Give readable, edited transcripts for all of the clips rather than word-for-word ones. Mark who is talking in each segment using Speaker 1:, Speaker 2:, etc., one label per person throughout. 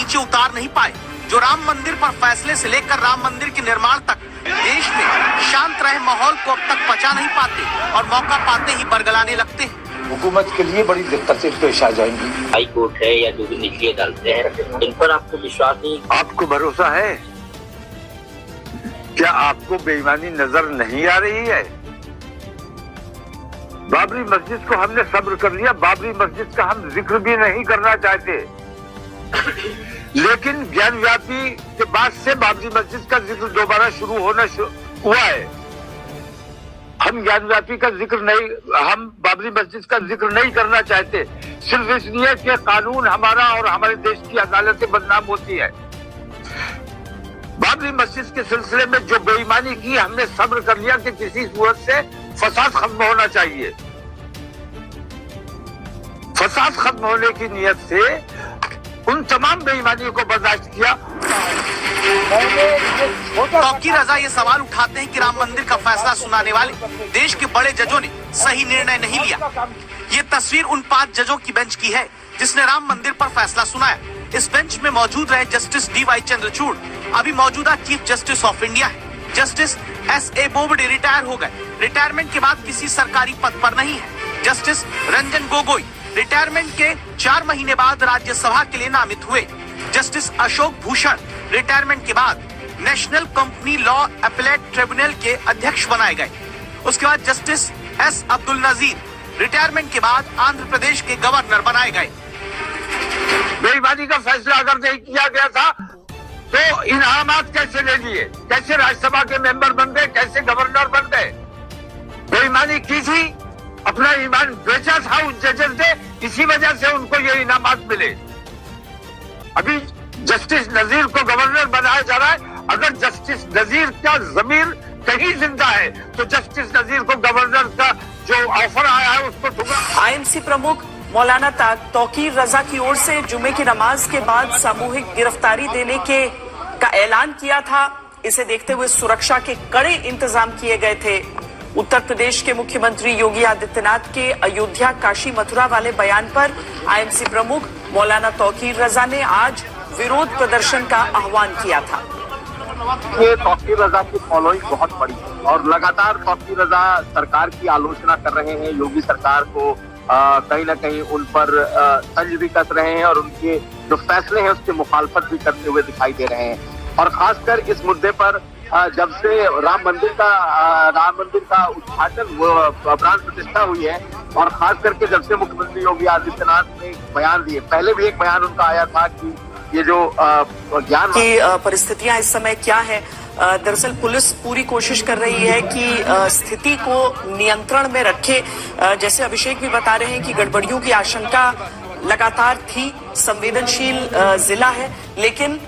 Speaker 1: नीचे उतार नहीं पाए, जो राम मंदिर पर फैसले से लेकर राम मंदिर के निर्माण तक देश में शांत रहे माहौल को अब तक पचा नहीं पाते और मौका पाते ही बरगलाने लगते हैं।
Speaker 2: हुकूमत के लिए बड़ी दिक्कत से पेश आ जाएंगी।
Speaker 3: हाई कोर्ट है या जो भी निचले अदालतें हैं, इन पर आपको विश्वास नहीं?
Speaker 4: आपको भरोसा है? क्या आपको बेईमानी नजर नहीं आ रही है? बाबरी मस्जिद को हमने सब्र कर लिया, बाबरी मस्जिद का हम जिक्र भी नहीं करना चाहते, लेकिन ज्ञानव्यापी के बाद से बाबरी मस्जिद का जिक्र दोबारा शुरू होना हुआ है। हम ज्ञानव्यापी का जिक्र नहीं, हम बाबरी मस्जिद का जिक्र नहीं करना चाहते, सिर्फ इसलिए कि कानून हमारा और हमारे देश की अदालतें बदनाम होती है। बाबरी मस्जिद के सिलसिले में जो बेईमानी की, हमने सब्र कर लिया कि किसी सूरत से फसाद खत्म होना चाहिए। फसाद खत्म होने की नियत से उन तमाम बेईमानियों को बर्दाश्त किया।
Speaker 1: तौकीर रजा ये सवाल उठाते हैं कि राम मंदिर का फैसला सुनाने वाले देश के बड़े जजों ने सही निर्णय नहीं लिया। ये तस्वीर उन 5 जजों की बेंच की है जिसने राम मंदिर पर फैसला सुनाया। इस बेंच में मौजूद रहे जस्टिस DY चंद्रचूड़ अभी मौजूदा चीफ जस्टिस ऑफ इंडिया है। जस्टिस SA बोबडे रिटायर हो गए, रिटायरमेंट के बाद किसी सरकारी पद पर नहीं है। जस्टिस रंजन गोगोई रिटायरमेंट के 4 महीने बाद राज्यसभा के लिए नामित हुए। जस्टिस अशोक भूषण रिटायरमेंट के बाद national company law appellate tribunal के अध्यक्ष बनाए गए। उसके बाद justice S Abdul Nazeer retirement के बाद आंध्र प्रदेश के गवर्नर बनाए गए।
Speaker 4: बेईमानी का फैसला अगर नहीं किया गया था तो इनामात कैसे ले लिए, कैसे राज्यसभा के मेंबर बन गए, कैसे गवर्नर बन गए? बेईमानी की थी, अपना ईमान बेचा था उस जजेस ने, इसी वजह से उनको ये इनामात मिले। अभी जस्टिस नजीर को गवर्नर बनाया जा रहा है। अगर जस्टिस नजीर का जमीर कहीं जिंदा है तो जस्टिस नजीर को गवर्नर का जो ऑफर आया है उसको ठुकरा।
Speaker 5: IMC प्रमुख मौलाना तौकीर रजा की ओर से जुमे की नमाज के बाद सामूहिक गिरफ्तारी देने का ऐलान किया था। इसे देखते हुए सुरक्षा के कड़े इंतजाम किए गए थे। उत्तर प्रदेश के मुख्यमंत्री योगी आदित्यनाथ के अयोध्या, काशी, मथुरा वाले बयान पर IMC प्रमुख मौलाना तौकीर रजा ने आज विरोध प्रदर्शन का आह्वान किया था।
Speaker 6: ये तौकीर रजा की फॉलोइंग बहुत बड़ी है और लगातार तौकीर रजा सरकार की आलोचना कर रहे हैं। योगी सरकार को कहीं ना कहीं उन पर तंज भी कस रहे हैं और उनके जो फैसले हैं उसकी मुखालफत भी करते हुए दिखाई दे रहे हैं। और खासकर इस मुद्दे पर जब से राम मंदिर का उद्घाटन प्राण प्रतिष्ठा हुई है और खास करके जब से मुख्यमंत्री योगी आदित्यनाथ ने बयान दिए, पहले भी एक बयान उनका आया था कि ये जो ज्ञान
Speaker 5: की परिस्थितियां इस समय क्या है। दरअसल पुलिस पूरी कोशिश कर रही है कि स्थिति को नियंत्रण में रखे। जैसे अभिषेक भी बता रहे हैं कि गड़बड़ियों की आशंका लगातार थी, संवेदनशील जिला है, लेकिन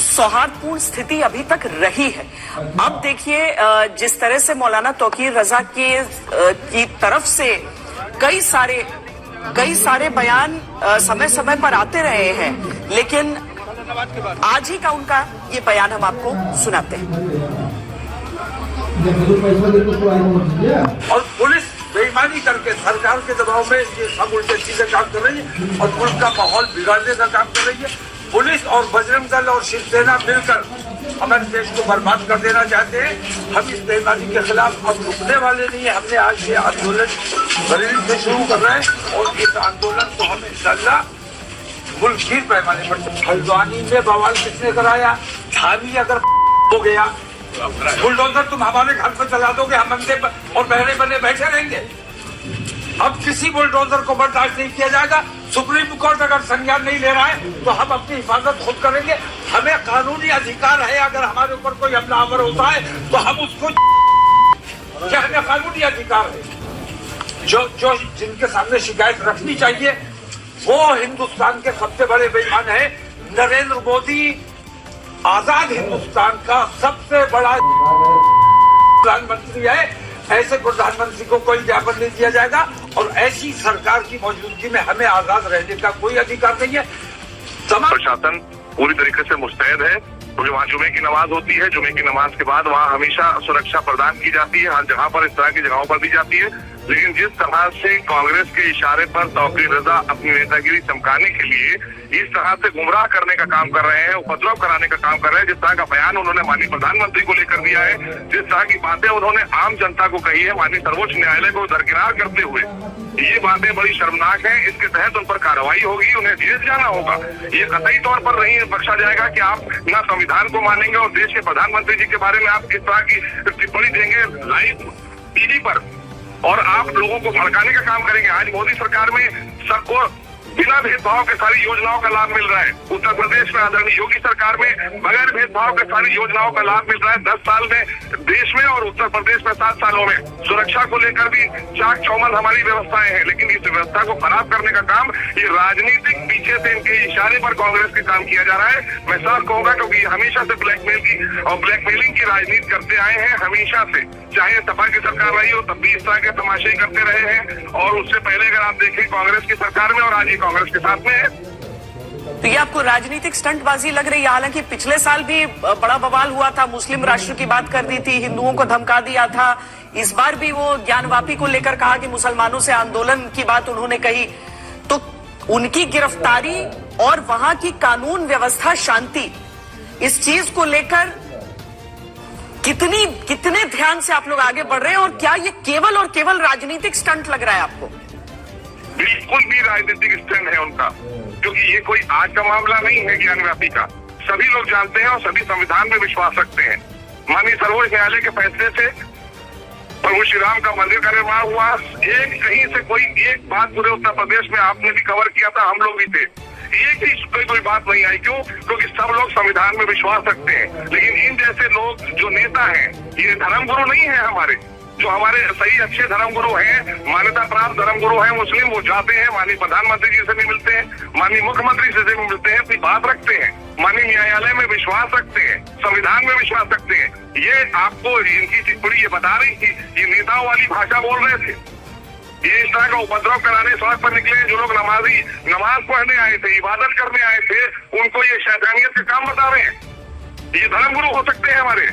Speaker 5: सौहार्दपूर्ण स्थिति अभी तक रही है। अब देखिए जिस तरह से मौलाना तौकीर रजा की तरफ से कई सारे बयान समय समय पर आते रहे हैं, लेकिन आज ही का उनका ये बयान हम आपको सुनाते हैं।
Speaker 4: और पुलिस बेईमानी करके सरकार के दबाव में ये सब उल्टे सीधे काम कर रही है और मुल्क का माहौल बिगाड़ने का काम कर रही है। पुलिस और बजरंग दल और शिवसेना मिलकर हमारे देश को बर्बाद कर देना चाहते हैं। हम इस बेईमानी के खिलाफ अब रुकने वाले नहीं है। हमने आज ये आंदोलन बरेली से शुरू कर रहे हैं और इस आंदोलन को हम इंशाल्लाह मुल्कभर पैमाने पर। हल्द्वानी में बवाल किसने कराया? धामी अगर हो गया, बुलडोजर तुम हमारे घर पर चला दोगे, हम अंधे और बहरे बने बैठे रहेंगे। अब किसी बुलडोजर को बर्दाश्त नहीं किया जाएगा। सुप्रीम कोर्ट अगर संज्ञान नहीं ले रहा है तो हम अपनी हिफाजत खुद करेंगे। हमें कानूनी अधिकार है, अगर हमारे ऊपर कोई हमलावर होता है तो हम उसको हमें कानूनी अधिकार है। जो जिनके सामने शिकायत रखनी चाहिए वो हिंदुस्तान के सबसे बड़े बेईमान है। नरेंद्र मोदी आजाद हिंदुस्तान का सबसे बड़ा प्रधानमंत्री है। ऐसे प्रधानमंत्री को कोई ज्ञापन नहीं दिया जाएगा और ऐसी सरकार की मौजूदगी में हमें आजाद रहने का कोई अधिकार नहीं है। तमाम
Speaker 7: प्रशासन पूरी तरीके से मुस्तैद है क्योंकि वहाँ जुमे की नमाज होती है। जुमे की नमाज के बाद वहाँ हमेशा सुरक्षा प्रदान की जाती है। हर जगह पर इस तरह की जगहों पर दी जाती है। लेकिन जिस तरह से कांग्रेस के इशारे पर तौकीर रजा अपनी नेतागिरी चमकाने के लिए इस तरह से गुमराह करने का काम कर रहे हैं, उपद्रव कराने का काम कर रहे हैं, जिस तरह का बयान उन्होंने माननीय प्रधानमंत्री को लेकर दिया है, जिस तरह की बातें उन्होंने आम जनता को कही है माननीय सर्वोच्च न्यायालय को दरकिनार करते हुए, ये बातें बड़ी शर्मनाक हैं। इसके तहत उन पर कार्रवाई होगी, उन्हें जेल जाना होगा। ये कतई तौर पर नहीं बख्शा जाएगा कि आप न संविधान को मानेंगे और देश के प्रधानमंत्री जी के बारे में आप किस तरह की टिप्पणी देंगे लाइव टीवी पर, और आप लोगों को भड़काने का काम करेंगे। आज मोदी सरकार में सबको बिना भेदभाव के सारी योजनाओं का लाभ मिल रहा है। उत्तर प्रदेश में आदरणीय योगी सरकार में बगैर भेदभाव के सारी योजनाओं का लाभ मिल रहा है। 10 साल में देश में और उत्तर प्रदेश में 7 सालों में सुरक्षा को लेकर भी चाक चौबंद हमारी व्यवस्थाएं हैं, लेकिन इस व्यवस्था को खराब करने का काम ये राजनीतिक पीछे से इनके इशारे पर कांग्रेस के काम किया जा रहा है। मैं साफ कहूंगा क्योंकि हमेशा से ब्लैकमेल की और ब्लैकमेलिंग की राजनीति करते आए हैं, हमेशा से, चाहे सपा की सरकार रही हो तब भी इस तरह के तमाशे करते रहे हैं। और उससे पहले अगर आप देखें कांग्रेस की सरकार में और आज ये कांग्रेस के साथ में है।
Speaker 5: तो ये आपको राजनीतिक स्टंटबाजी लग रही है? हालांकि पिछले साल भी बड़ा बवाल हुआ था, मुस्लिम राष्ट्र की बात कर दी थी, हिंदुओं को धमका दिया था। इस बार भी वो ज्ञानवापी को लेकर कहा कि मुसलमानों से आंदोलन की बात उन्होंने कही। तो उनकी गिरफ्तारी और वहां की कानून व्यवस्था शांति, इस चीज को लेकर कितने ध्यान से आप लोग आगे बढ़ रहे हैं, और क्या ये केवल और केवल राजनीतिक स्टंट लग रहा है आपको?
Speaker 7: बिल्कुल भी राजनीतिक स्टैंड है उनका, क्योंकि ये कोई आज का मामला नहीं है ज्ञानव्यापी का। सभी लोग जानते हैं और सभी संविधान में विश्वास रखते हैं। माननीय सर्वोच्च न्यायालय के फैसले से प्रभु श्री राम का मंदिर का निर्माण हुआ। एक कहीं से कोई एक बात पूरे उत्तर प्रदेश में आपने भी कवर किया था, हम लोग भी थे, एक ही कोई बात नहीं आई। क्यों? क्योंकि सब लोग संविधान में विश्वास रखते हैं। लेकिन इन जैसे लोग जो नेता हैं, ये धर्मगुरु नहीं है हमारे, जो हमारे सही अच्छे धर्मगुरु हैं, मान्यता प्राप्त धर्मगुरु हैं मुस्लिम, वो जाते हैं माननीय प्रधानमंत्री जी से भी मिलते हैं, माननीय मुख्यमंत्री से भी मिलते हैं, अपनी बात रखते हैं, माननीय न्यायालय में विश्वास रखते हैं, संविधान में विश्वास रखते हैं। ये आपको इनकी टिप्पणी ये बता रही थी, ये नेताओं वाली भाषा बोल रहे थे। ये इस तरह का उपद्रव कराने सड़क पर निकले जो लोग नमाज पढ़ने आए थे, इबादत करने आए थे, उनको ये शैतानियत के काम बता रहे हैं। ये धर्मगुरु हो सकते हैं हमारे,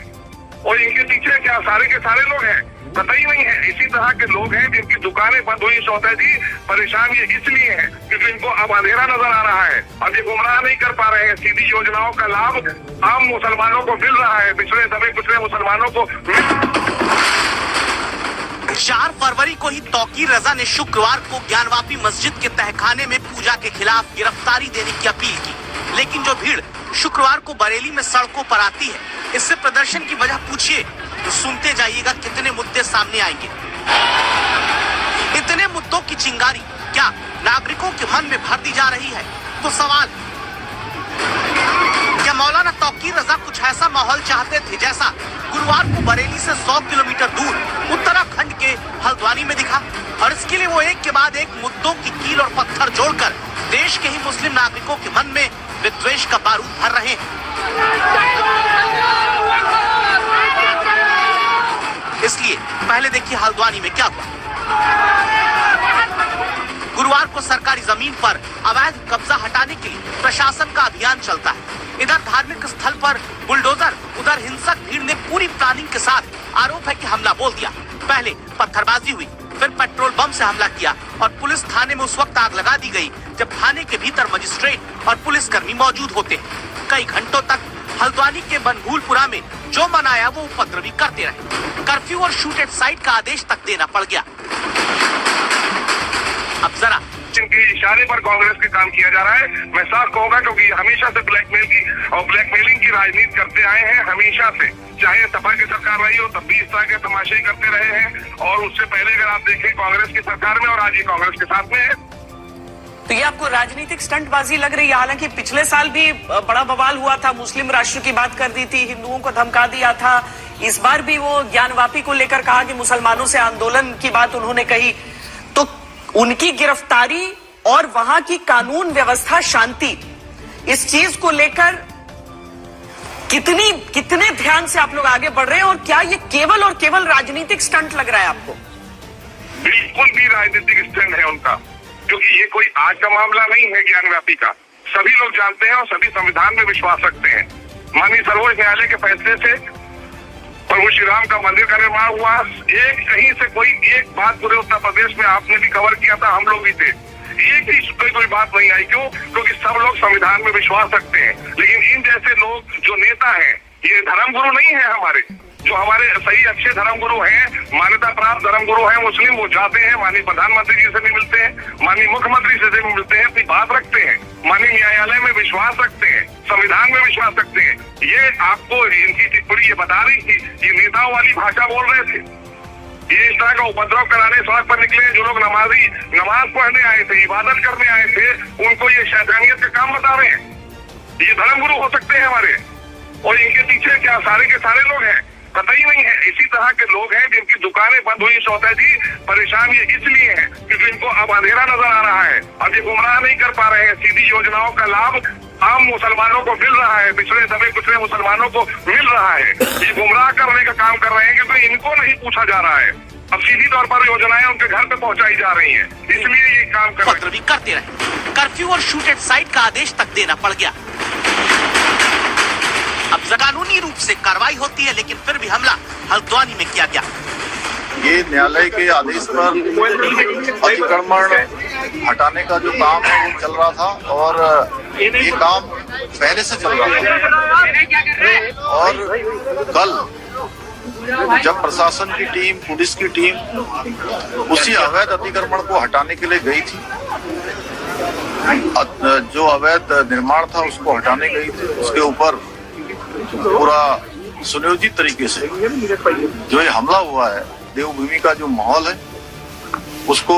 Speaker 7: और इनके पीछे क्या सारे के सारे लोग हैं? कतई नहीं है। इसी तरह के लोग हैं जिनकी दुकानें बंद हुई। चौथा जी, परेशान ये इसलिए है क्योंकि इनको अब अंधेरा नजर आ रहा है, अब ये गुमराह नहीं कर पा रहे हैं। सीधी योजनाओं का लाभ आम मुसलमानों को मिल रहा है, पिछड़े दबे कुचले मुसलमानों को।
Speaker 1: 4 फरवरी को ही तौकीर रजा ने शुक्रवार को ज्ञानवापी मस्जिद के तहखाने में पूजा के खिलाफ गिरफ्तारी देने की अपील की, लेकिन जो भीड़ शुक्रवार को बरेली में सड़कों पर आती है, इससे प्रदर्शन की वजह पूछिए तो सुनते जाइएगा कितने मुद्दे सामने आएंगे। इतने मुद्दों की चिंगारी क्या नागरिकों के मन में भर दी जा रही है? तो सवाल, क्या मौलाना तौकीर रजा कुछ ऐसा माहौल चाहते थे जैसा गुरुवार को बरेली से 100 किलोमीटर दूर उत्तराखंड के हल्द्वानी में दिखा? और इसके लिए वो एक के बाद एक मुद्दों की कील और पत्थर जोड़कर देश के ही मुस्लिम नागरिकों के मन में विद्वेष का बारूद भर रहे हैं। इसलिए पहले देखिए हल्द्वानी में क्या हुआ। गुरुवार को सरकारी जमीन पर अवैध कब्जा हटाने के लिए प्रशासन का अभियान चलता है। इधर धार्मिक स्थल पर बुलडोजर, उधर हिंसक भीड़ ने पूरी प्लानिंग के साथ आरोप है कि हमला बोल दिया। पहले पत्थरबाजी हुई, फिर पेट्रोल बम से हमला किया और पुलिस थाने में उस वक्त आग लगा दी गई जब थाने के भीतर मजिस्ट्रेट और पुलिसकर्मी मौजूद होते हैं। कई घंटों तक हल्द्वानी के बनभूलपुरा में जो मन आया वो उपद्रवी करते रहे। कर्फ्यू और शूट एट साइट का आदेश तक देना पड़ गया। अब जरा
Speaker 7: जिनके इशारे पर कांग्रेस के काम किया जा रहा है, मैं साफ कहूंगा क्योंकि हमेशा से ब्लैकमेल की और ब्लैकमेलिंग की राजनीति करते आए हैं, हमेशा से, चाहे सपा की सरकार रही हो तब भी इस तरह के तमाशे करते रहे हैं। और उससे पहले अगर आप देखें कांग्रेस की सरकार में और आज ये कांग्रेस के साथ में है।
Speaker 5: तो ये आपको राजनीतिक स्टंटबाजी लग रही है? हालांकि पिछले साल भी बड़ा बवाल हुआ था, मुस्लिम राष्ट्र की बात कर दी थी, हिंदुओं को धमका दिया था। इस बार भी वो ज्ञानवापी को लेकर कहा कि मुसलमानों से आंदोलन की बात उन्होंने कही। तो उनकी गिरफ्तारी और वहां की कानून व्यवस्था शांति, इस चीज को लेकर कितने ध्यान से आप लोग आगे बढ़ रहे हैं, और क्या ये केवल और केवल राजनीतिक स्टंट लग रहा है आपको?
Speaker 7: बिल्कुल भी राजनीतिक स्टैंड है उनका, क्योंकि ये कोई आज का मामला नहीं है ज्ञानव्यापी का। सभी लोग जानते हैं और सभी संविधान में विश्वास रखते हैं। माननीय सर्वोच्च न्यायालय के फैसले से प्रभु श्री राम का मंदिर का निर्माण हुआ। एक कहीं से कोई एक बात पूरे उत्तर प्रदेश में आपने भी कवर किया था, हम लोग भी थे, एक ही कोई बात नहीं आई। क्यों? क्योंकि सब लोग संविधान में विश्वास रखते हैं। लेकिन इन जैसे लोग जो नेता हैं, ये धर्मगुरु नहीं है हमारे, जो हमारे सही अच्छे धर्मगुरु हैं, मान्यता प्राप्त धर्मगुरु हैं मुस्लिम, वो जाते हैं माननीय प्रधानमंत्री जी से भी मिलते हैं, माननीय मुख्यमंत्री से भी मिलते हैं, अपनी बात रखते हैं, माननीय न्यायालय में विश्वास रखते हैं, संविधान में विश्वास रखते हैं। ये आपको इनकी टिप्पणी ये बता रही थी, ये नेताओं वाली भाषा बोल रहे थे। ये इस तरह का उपद्रव कराने सड़क पर निकले जो लोग नमाज पढ़ने आए थे, इबादत करने आए थे, उनको ये शैतानियत का काम बता रहे हैं। ये धर्मगुरु हो सकते हैं हमारे, और इनके पीछे क्या सारे के सारे लोग हैं? पता ही नहीं है। इसी तरह के लोग हैं जिनकी दुकानें बंद हुई। चौथा जी, परेशान ये इसलिए हैं क्योंकि इनको अब अंधेरा नजर आ रहा है, अब ये गुमराह नहीं कर पा रहे हैं। सीधी योजनाओं का लाभ आम मुसलमानों को मिल रहा है, पिछड़े दबे कुचले मुसलमानों को मिल रहा है। ये गुमराह करने का काम कर रहे हैं क्योंकि इनको नहीं पूछा जा रहा है। अब सीधी तौर पर योजनाएं उनके घर पे पहुंचाई जा रही हैं, इसलिए ये काम कर
Speaker 1: पत्र भी करते रहे। कर्फ्यू और शूट एट साइट का आदेश तक देना पड़ गया। अब कानूनी रूप से कार्रवाई होती है, लेकिन फिर भी हमला हल्द्वानी में किया गया।
Speaker 8: ये न्यायालय के आदेश पर अतिक्रमण हटाने का जो काम है वो चल रहा था, और ये काम पहले से चल रहा था। और कल जब प्रशासन की टीम, पुलिस की टीम उसी अवैध अतिक्रमण को हटाने के लिए गई थी, जो अवैध निर्माण था उसको हटाने गई थी, उसके ऊपर पूरा सुनियोजित तरीके से जो ये हमला हुआ है, देवभूमि का जो माहौल है उसको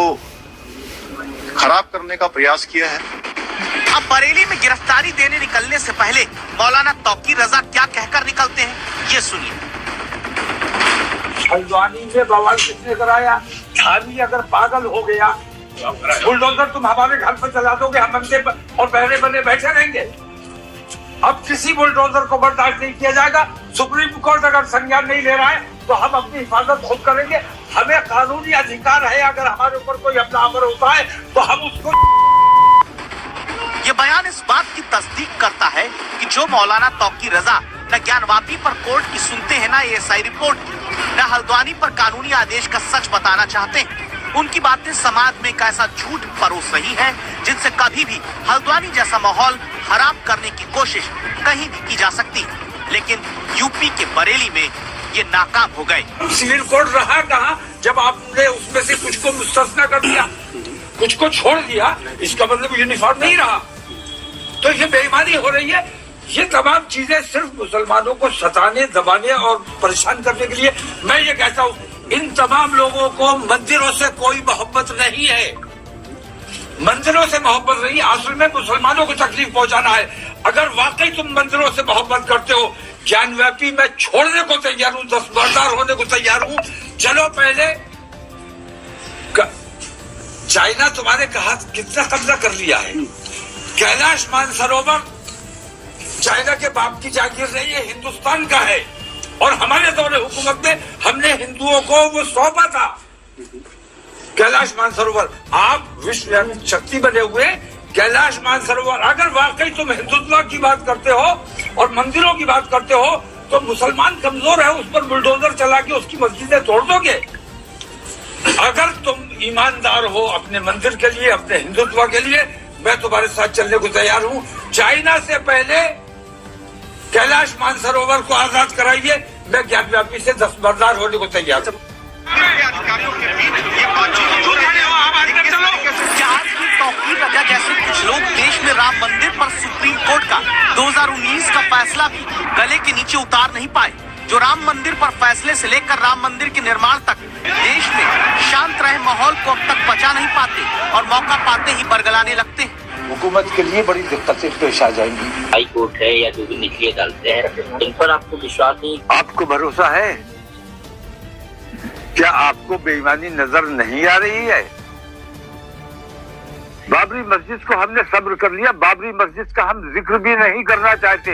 Speaker 8: खराब करने का प्रयास किया है।
Speaker 1: अब बरेली में गिरफ्तारी देने निकलने से पहले मौलाना तौकीर रजा क्या कहकर निकलते हैं, ये सुनिए।
Speaker 4: हल्द्वानी में बवाल किसने कराया? आदमी अगर पागल हो गया, बुलडोजर तुम हमारे घर पर चला दोगे, हम अंधे और बहरे बने बैठे रहेंगे? अब किसी बुलडोजर को बर्दाश्त नहीं किया जाएगा। सुप्रीम कोर्ट अगर संज्ञान नहीं ले रहा है तो हम अपनी हिफाजत खुद करेंगे। हमें कानूनी अधिकार है, अगर हमारे ऊपर कोई हमलावर होता है तो हम उसको।
Speaker 1: ये बयान इस बात की तस्दीक करता है कि जो मौलाना तौकीर रजा न ज्ञानवापी पर कोर्ट की सुनते हैं, न एएसआई रिपोर्ट, न हल्द्वानी पर कानूनी आदेश का सच बताना चाहते हैं। उनकी बातें समाज में एक ऐसा झूठ परोस रही है जिनसे कभी भी हल्द्वानी जैसा माहौल खराब करने की कोशिश कहीं भी की जा सकती है। लेकिन यूपी के बरेली में ये नाकाम हो गए।
Speaker 4: सिविल कोड रहा कहाँ जब आपने उसमें से कुछ को मुस्तस्ना कर दिया, कुछ को छोड़ दिया? इसका मतलब यूनिफॉर्म नहीं रहा। तो ये बेईमानी हो रही है। ये तमाम चीजें सिर्फ मुसलमानों को सताने, दबाने और परेशान करने के लिए। मैं ये कहता हूँ, इन तमाम लोगों को मंदिरों से कोई मोहब्बत नहीं है, मंदिरों से मोहब्बत नहीं, असल में मुसलमानों को तकलीफ पहुंचाना है। अगर वाकई तुम मंदिरों से मोहब्बत करते हो, ज्ञानव्यापी मैं छोड़ने को तैयार हूँ, दस्तबरदार होने को तैयार हूँ। चलो पहले चाइना तुम्हारे कहा कितना कब्जा कर लिया है। कैलाश मानसरोवर चाइना के बाप की जागीर नहीं है, हिंदुस्तान का है। और हमारे दौरे हुकूमत में हमने हिंदुओं को वो सौंपा था कैलाश मानसरोवर। आप विश्व शक्ति बने हुए कैलाश मानसरोवर, अगर वाकई तुम हिंदुत्व की बात करते हो और मंदिरों की बात करते हो तो मुसलमान कमजोर है, उस पर बुलडोजर चला के उसकी मस्जिदें तोड़ दोगे। अगर तुम ईमानदार हो अपने मंदिर के लिए, अपने हिंदुत्व के लिए, मैं तुम्हारे साथ चलने को तैयार हूँ। चाइना से पहले कैलाश मानसरोवर को आजाद कराइए, मैं ज्ञानव्यापी से दस्तबरदार होने को तैयार हूँ।
Speaker 1: तौकीर रजा जैसे कुछ लोग देश में राम मंदिर पर सुप्रीम कोर्ट का 2019 का फैसला भी गले के नीचे उतार नहीं पाए। जो राम मंदिर पर फैसले से लेकर राम मंदिर के निर्माण तक देश में शांत रहे माहौल को अब तक बचा नहीं पाते और मौका पाते ही बरगलाने लगते हैं।
Speaker 2: हुकूमत के लिए बड़ी दिक्कत से पेश आ जाएंगी।
Speaker 3: हाई कोर्ट है या जो भी निचली अदालतें हैं, इन पर आपको विश्वास नहीं?
Speaker 9: आपको भरोसा है? क्या आपको बेईमानी नजर नहीं आ रही है? बाबरी मस्जिद को हमने सब्र कर लिया, बाबरी मस्जिद का हम जिक्र भी नहीं करना चाहते,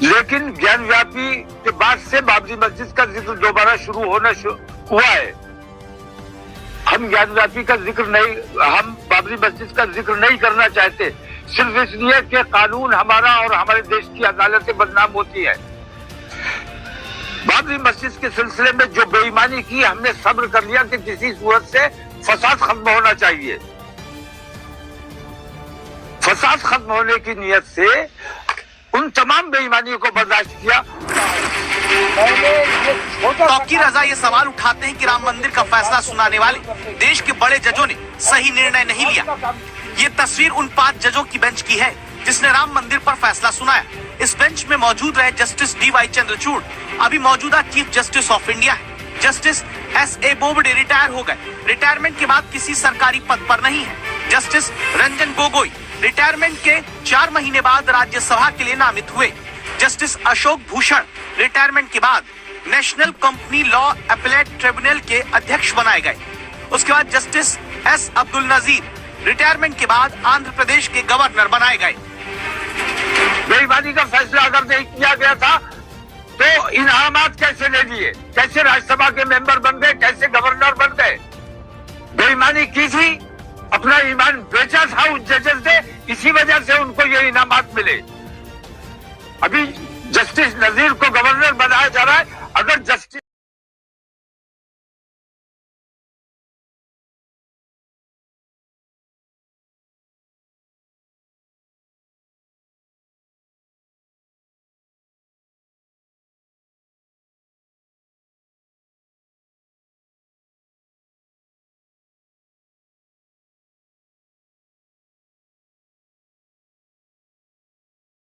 Speaker 9: लेकिन ज्ञानव्यापी के बाद से बाबरी मस्जिद का जिक्र दोबारा शुरू होना हुआ है। हम ज्ञानव्यापी का जिक्र नहीं, हम बाबरी मस्जिद का जिक्र नहीं करना चाहते, सिर्फ इसलिए कि कानून हमारा और हमारे देश की अदालतें बदनाम होती है। बाबरी मस्जिद के सिलसिले में जो बेईमानी की, हमने सब्र कर लिया कि किसी सूरत से फसाद खत्म होना चाहिए। फसाद खत्म होने की नियत से उन तमाम बेईमानियों को बर्दाश्त किया।
Speaker 1: तौकीर रजा ये सवाल उठाते हैं कि राम मंदिर का फैसला सुनाने वाले देश के बड़े जजों ने सही निर्णय नहीं लिया। ये तस्वीर उन 5 जजों की बेंच की है जिसने राम मंदिर पर फैसला सुनाया। इस बेंच में मौजूद रहे जस्टिस DY चंद्रचूड़ अभी मौजूदा चीफ जस्टिस ऑफ इंडिया है। जस्टिस SA बोबडे रिटायर हो गए, रिटायरमेंट के बाद किसी सरकारी पद पर नहीं है। जस्टिस रंजन गोगोई रिटायरमेंट के 4 महीने बाद राज्यसभा के लिए नामित हुए। जस्टिस अशोक भूषण रिटायरमेंट के बाद national company law appellate tribunal के अध्यक्ष बनाए गए। उसके बाद justice S Abdul Nazeer retirement के बाद आंध्र प्रदेश के गवर्नर बनाए गए।
Speaker 9: बेईमानी का फैसला अगर नहीं किया गया था तो इनामात कैसे ले लिए, कैसे राज्यसभा के मेंबर बन गए, कैसे गवर्नर बन गए? बेईमानी की थी, अपना ईमान बेचा था उन जजेस ने, इसी वजह से उनको ये इनामात मिले। अभी जस्टिस नजीर को गवर्नर बनाया जा रहा है। अगर जस्टिस